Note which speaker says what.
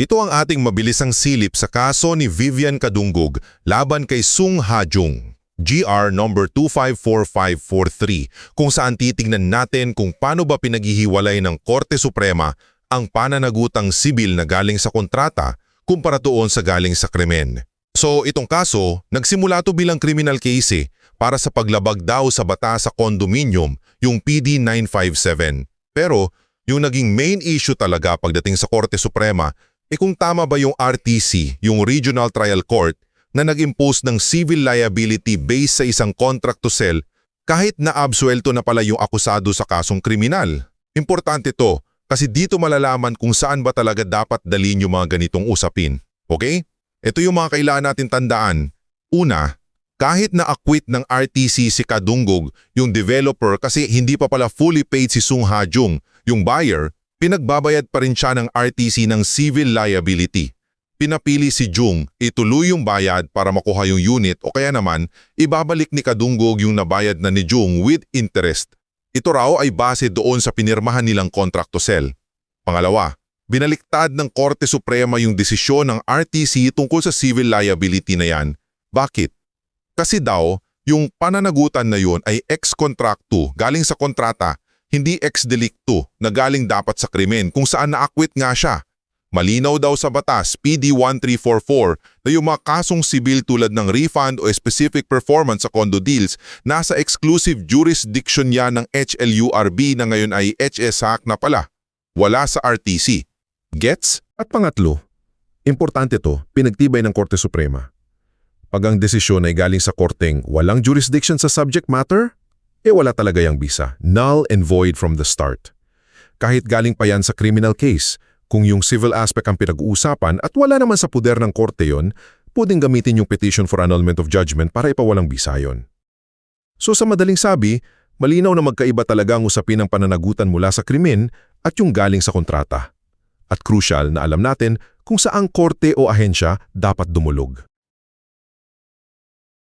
Speaker 1: Ito ang ating mabilisang silip sa kaso ni Vivian Kadunggog laban kay Sung Ha-jung, GR number 254543, kung saan titingnan natin kung paano ba pinaghihiwalay ng Korte Suprema ang pananagutang sibil na galing sa kontrata kumpara doon sa galing sa krimen. So itong kaso, nagsimula to bilang criminal case para sa paglabag daw sa batas sa condominium, yung PD 957. Pero yung naging main issue talaga pagdating sa Korte Suprema kung tama ba yung RTC, yung Regional Trial Court, na nag-impose ng civil liability based sa isang contract to sell kahit na-absuelto na pala yung akusado sa kasong kriminal. Importante to kasi dito malalaman kung saan ba talaga dapat dalhin yung mga ganitong usapin. Okay? Ito yung mga kailangan natin tandaan. Una, kahit na-acquit ng RTC si Kadunggog, yung developer kasi hindi pa pala fully paid si Sung Ha-jung, yung buyer, pinagbabayad pa rin siya ng RTC ng civil liability. Pinapili si Jung ituloy yung bayad para makuha yung unit o kaya naman ibabalik ni Kadunggog yung nabayad na ni Jung with interest. Ito raw ay base doon sa pinirmahan nilang contract to sell. Pangalawa, binaliktad ng Korte Suprema yung desisyon ng RTC tungkol sa civil liability na yan. Bakit? Kasi daw, yung pananagutan na yun ay ex contractu galing sa kontrata, hindi ex delicto na galing dapat sa krimen kung saan na-acquit nga siya. Malinaw daw sa batas PD 1344 na yung mga kasong sibil tulad ng refund o specific performance sa condo deals nasa exclusive jurisdiction yan ng HLURB na ngayon ay HSAC na pala. Wala sa RTC. Gets?
Speaker 2: At pangatlo, importante to, pinagtibay ng Korte Suprema. Pag ang desisyon ay galing sa korteng walang jurisdiction sa subject matter, wala talaga yung bisa. Null and void from the start. Kahit galing pa yan sa criminal case, kung yung civil aspect ang pinag-uusapan at wala naman sa puder ng korte yon, pwedeng gamitin yung petition for annulment of judgment para ipawalang bisa yon. So sa madaling sabi, malinaw na magkaiba talaga ang usapin ng pananagutan mula sa krimen at yung galing sa kontrata. At crucial na alam natin kung saang korte o ahensya dapat dumulog.